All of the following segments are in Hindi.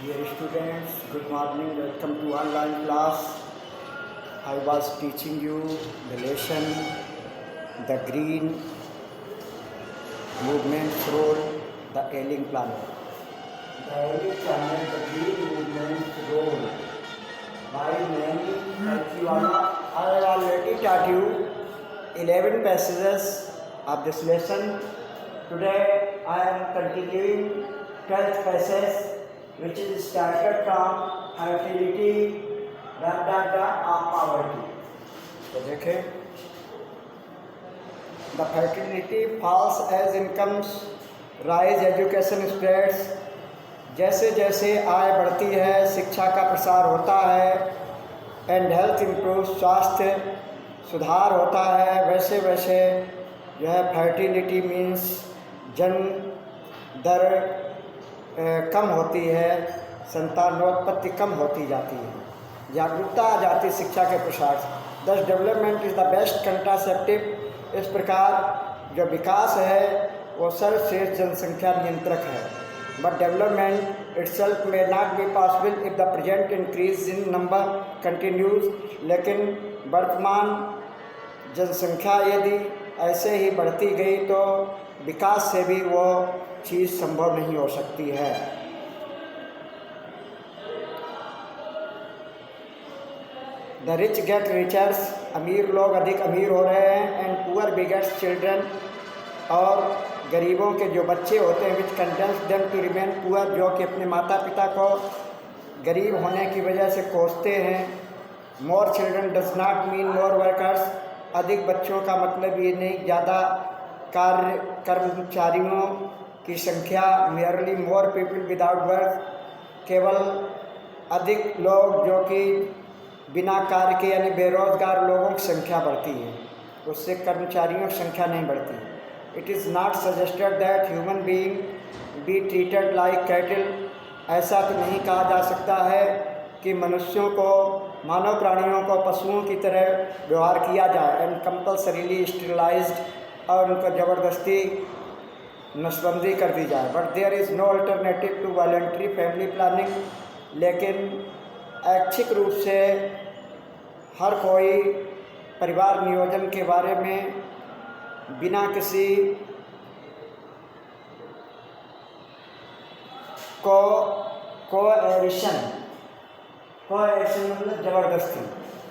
Dear students, good morning. Welcome to online class. I was teaching you the lesson, the green movement role, the alien planet. The alien planet, the green movement role. By many I have already taught you 11 passages of this lesson. Today I am continuing 12th passage, which is started from fertility of poverty. तो देखें, the fertility falls as incomes rise, education spreads. जैसे जैसे आय बढ़ती है, शिक्षा का प्रसार होता है, एंड हेल्थ इम्प्रूव, स्वास्थ्य सुधार होता है, वैसे वैसे जो है फर्टिलिटी मीन्स जन्म दर कम होती है, संतानोत्पत्ति कम होती जाती है, जागरूकता आ जाती शिक्षा के प्रसार से। दस development is the best contraceptive. इस प्रकार जो विकास है वो सर्वश्रेष्ठ जनसंख्या नियंत्रक है। बट डेवलपमेंट इटसेल्फ में not be possible if the present increase in number continues. लेकिन वर्तमान जनसंख्या यदि ऐसे ही बढ़ती गई तो विकास से भी वो चीज़ संभव नहीं हो सकती है। द रिच गेट रिचर्स, अमीर लोग अधिक अमीर हो रहे हैं, एंड पुअर बिगेट्स चिल्ड्रन, और गरीबों के जो बच्चे होते हैं which condemns them to remain poor, जो कि अपने माता पिता को गरीब होने की वजह से कोसते हैं। More children does not mean more workers, अधिक बच्चों का मतलब ये नहीं ज़्यादा कर्मचारियों की संख्या। Merely more people without work, केवल अधिक लोग जो कि बिना कार्य के यानी बेरोजगार लोगों की संख्या बढ़ती है, उससे कर्मचारियों की संख्या नहीं बढ़ती। It is not suggested that human being be treated like cattle, ऐसा तो नहीं कहा जा सकता है कि मनुष्यों को, मानव प्राणियों को पशुओं की तरह व्यवहार किया जाए, एंड कंपल्सरीली स्टेरिलाइज्ड, और उनको ज़बरदस्ती नसबंदी कर दी जाए। But there is no alternative to voluntary family planning, लेकिन ऐच्छिक रूप से हर कोई परिवार नियोजन के बारे में बिना किसी कोएरिशन मतलब ज़बरदस्ती,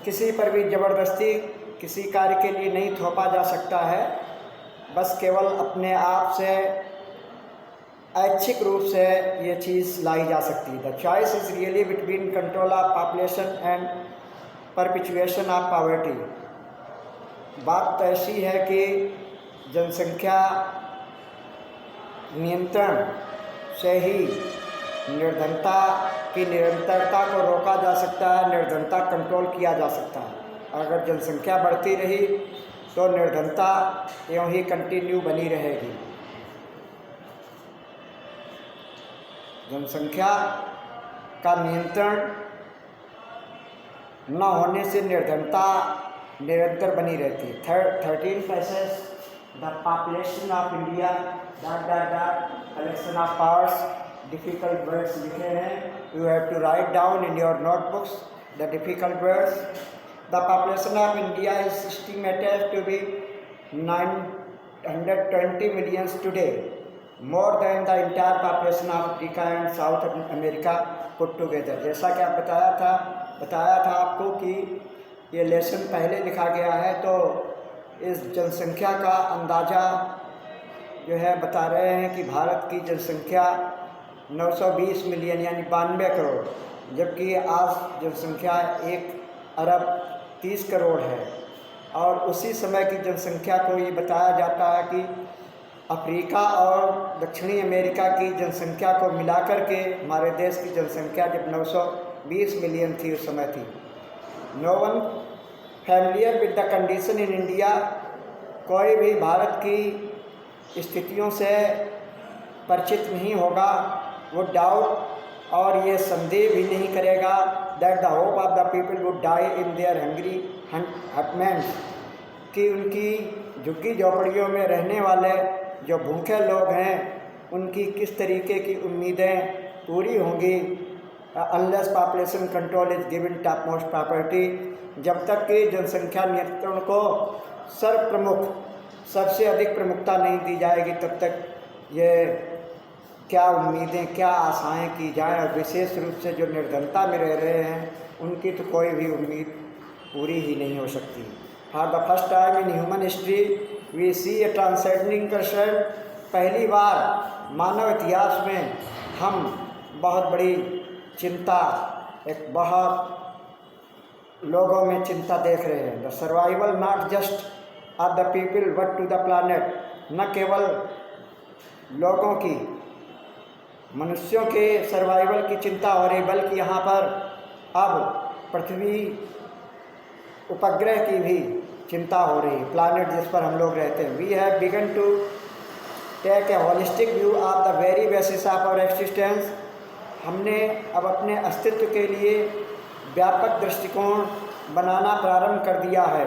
किसी पर भी ज़बरदस्ती किसी कार्य के लिए नहीं थोपा जा सकता है। बस केवल अपने आप से ऐच्छिक रूप से ये चीज़ लाई जा सकती है। The choice is really between control of population and perpetuation of poverty. बात तो ऐसी है कि जनसंख्या नियंत्रण से ही निर्धनता की निरंतरता को रोका जा सकता है, निर्धनता कंट्रोल किया जा सकता है। अगर जनसंख्या बढ़ती रही तो निर्धनता यूँ ही कंटिन्यू बनी रहेगी। जनसंख्या का नियंत्रण न होने से निर्धनता निरंतर बनी रहती है। 13 passage, the population of India collection of powers, difficult words लिखे हैं, you have to write down in your notebooks the difficult words. The population of India is estimated to be 920 million today, more than the entire population of Africa and South America put together। जैसा कि आप बताया था आपको कि ये लेसन पहले लिखा गया है, तो इस जनसंख्या का अंदाज़ा जो है बता रहे हैं कि भारत की जनसंख्या 920 मिलियन यानी 92 करोड़, जबकि आज जनसंख्या 1 अरब 30 करोड़ है। और उसी समय की जनसंख्या को ये बताया जाता है कि अफ्रीका और दक्षिणी अमेरिका की जनसंख्या को मिलाकर के हमारे देश की जनसंख्या जब 920 मिलियन थी उस समय थी। No one familiar with the condition in India, कोई भी भारत की स्थितियों से परिचित नहीं होगा, वो डाउट और ये संदेह भी नहीं करेगा that the hope of the people would die in their hungry hutments, कि उनकी झुग्गी झोपड़ियों में रहने वाले जो भूखे लोग हैं उनकी किस तरीके की उम्मीदें पूरी होंगी unless population control is given top most property, जब तक कि जनसंख्या नियंत्रण को सर्वप्रमुख सबसे अधिक प्रमुखता नहीं दी जाएगी तब तक ये क्या उम्मीदें क्या आशाएं की जाएं, और विशेष रूप से जो निर्धनता में रह रहे हैं उनकी तो कोई भी उम्मीद पूरी ही नहीं हो सकती। For the first time in human history we see a transcending concern, पहली बार मानव इतिहास में हम बहुत बड़ी चिंता, एक बहुत लोगों में चिंता देख रहे हैं। The survival not just of the people but to the planet, न केवल लोगों की, मनुष्यों के सर्वाइवल की चिंता हो रही, बल्कि यहाँ पर अब पृथ्वी उपग्रह की भी चिंता हो रही, प्लानेट जिस पर हम लोग रहते हैं। We have begun to take a holistic view of the very basis of our existence, हमने अब अपने अस्तित्व के लिए व्यापक दृष्टिकोण बनाना प्रारंभ कर दिया है।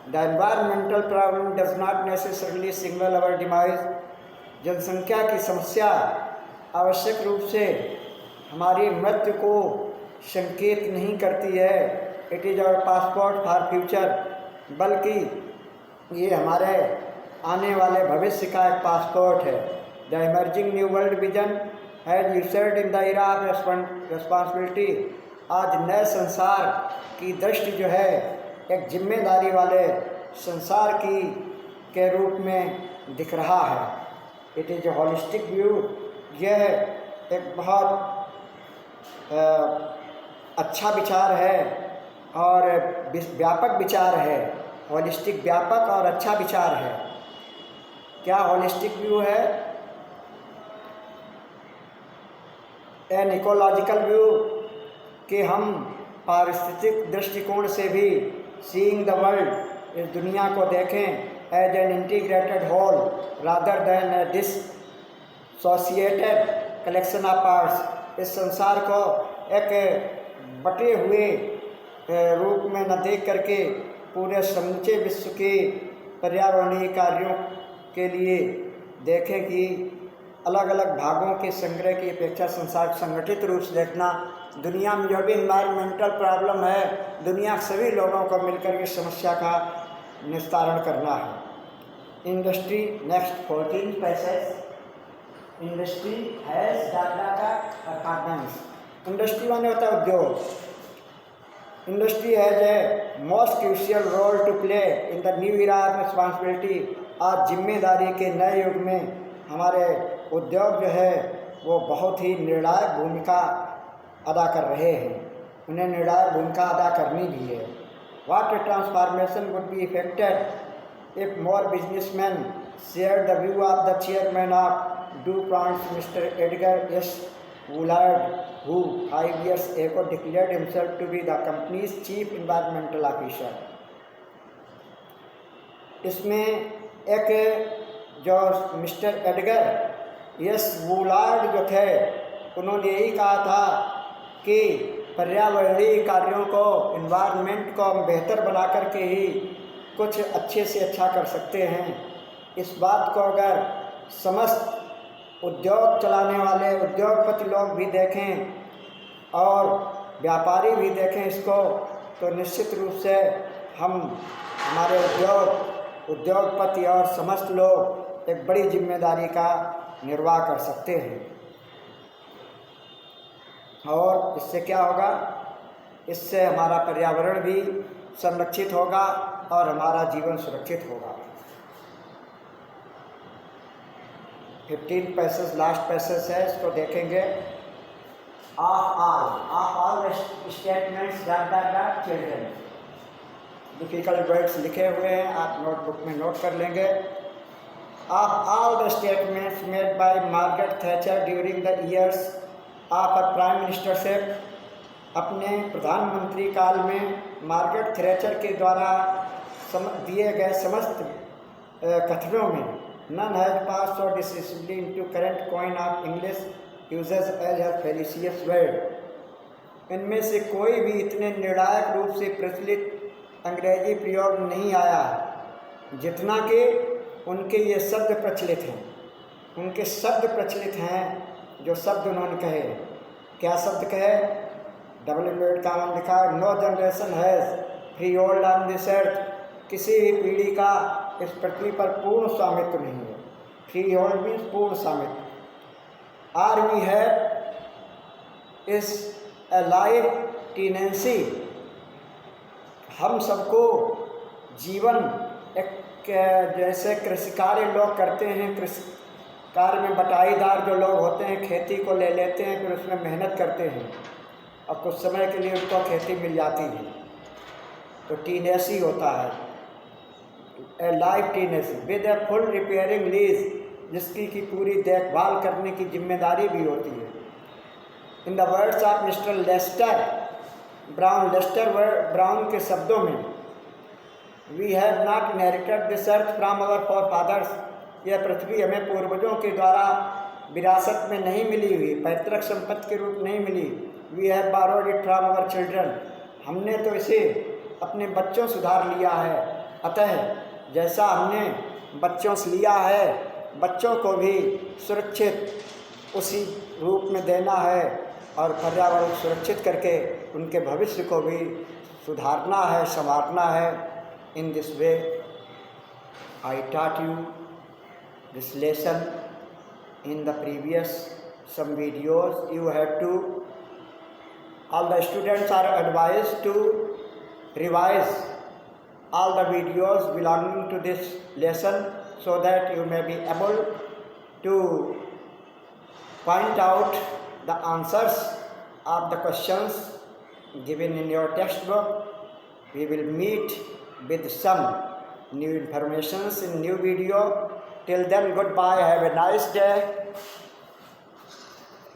The environmental problem does not necessarily signal our demise, जनसंख्या की समस्या आवश्यक रूप से हमारी मृत्यु को संकेत नहीं करती है। It is our passport for future, बल्कि ये हमारे आने वाले भविष्य का एक पासपोर्ट है। The emerging new world vision has ushered in the era of responsibility, आज नए संसार की दृष्टि जो है एक जिम्मेदारी वाले संसार की के रूप में दिख रहा है। It is a holistic view, यह एक बहुत अच्छा विचार है और व्यापक विचार है। होलिस्टिक व्यापक और अच्छा विचार है। क्या होलिस्टिक व्यू है? एन इकोलॉजिकल व्यू, कि हम पारिस्थितिक दृष्टिकोण से भी सीइंग द वर्ल्ड, इस दुनिया को देखें as an integrated whole rather than a dissociated collection of parts, इस संसार को एक बटे हुए रूप में न देख करके पूरे समूचे विश्व के पर्यावरणीय कार्यों के लिए देखें कि अलग अलग भागों के संग्रह की अपेक्षा संसार संगठित रूप से देखना। दुनिया में जो भी इन्वायरमेंटल प्रॉब्लम है, दुनिया के सभी लोगों को मिलकर के समस्या का निस्तारण करना है। Industry, next 14 passage, industry has data accounts, industry माने होता है उद्योग। Industry has a most crucial role to play in the new era of responsibility, आज जिम्मेदारी के नए युग में हमारे उद्योग जो है वो बहुत ही निर्णायक भूमिका अदा कर रहे हैं, उन्हें निर्णायक भूमिका अदा करनी भी है। What A transformation would be affected if more businessman share the view of the chairman of DuPont, mister Edgar S Woolard, who 5 years ago declared himself to be the company's chief environmental officer। इसमें एक जो मिस्टर एडगर एस वुलार्ड जो थे, उन्होंने यही कहा था कि पर्यावरणीय कार्यों को, इन्वायरमेंट को हम बेहतर बना करके ही कुछ अच्छे से अच्छा कर सकते हैं। इस बात को अगर समस्त उद्योग चलाने वाले उद्योगपति लोग भी देखें और व्यापारी भी देखें इसको, तो निश्चित रूप से हम हमारे उद्योगपति और समस्त लोग एक बड़ी जिम्मेदारी का निर्वाह कर सकते हैं। और इससे क्या होगा? इससे हमारा पर्यावरण भी संरक्षित होगा और हमारा जीवन सुरक्षित होगा। 15 पैसेज लास्ट पैसेज है, इसको देखेंगे। Of all statements children, difficult words लिखे हुए हैं, आप नोटबुक में नोट कर लेंगे। Of all the statements made by Margaret Thatcher during the years of her prime ministership, अपने प्रधानमंत्री काल में मार्गरेट थैचर के द्वारा दिए गए समस्त कथनों में none has passed so decisively into current coin of English uses as a fallacious word। इनमें से कोई भी इतने निर्णायक रूप से प्रचलित अंग्रेजी प्रयोग नहीं आया जितना कि उनके ये शब्द प्रचलित हैं। उनके शब्द प्रचलित हैं, जो शब्द उन्होंने कहे। क्या शब्द कहे? W. लिखा है, no generation has freehold on this earth, किसी भी पीढ़ी का इस पृथ्वी पर पूर्ण स्वामित्व नहीं है। फ्री होल्ड मीन्स पूर्ण स्वामित्व। आर वी हैव इस अ लाइफ टीनेंसी, हम सबको जीवन एक जैसे कृषि कार्य लोग करते हैं, कृषि कार्य में बटाईदार जो लोग होते हैं खेती को ले लेते हैं, फिर उसमें मेहनत करते हैं और कुछ समय के लिए उनको खेती मिल जाती है, तो टीनेसी होता है, a life tenancy with a full repairing lease, जिसकी की पूरी देखभाल करने की जिम्मेदारी भी होती है। In the words of mister Lester Brown, Lester Brown के शब्दों में, we have not inherited this earth from our forefathers, यह पृथ्वी हमें पूर्वजों के द्वारा विरासत में नहीं मिली हुई, पैतृक संपत्ति के रूप नहीं मिली। We have borrowed it from our children, हमने तो इसे अपने बच्चों से उधार लिया है। अतः जैसा हमने बच्चों से लिया है, बच्चों को भी सुरक्षित उसी रूप में देना है और पर्यावरण सुरक्षित करके उनके भविष्य को भी सुधारना है, संवारना है। In this way I taught you this lesson in the previous some videos. You have to, all the students are advised to revise all the videos belonging to this lesson so that you may be able to find out the answers of the questions given in your textbook. We will meet with some new informations in new video. Till then, goodbye, have a nice day.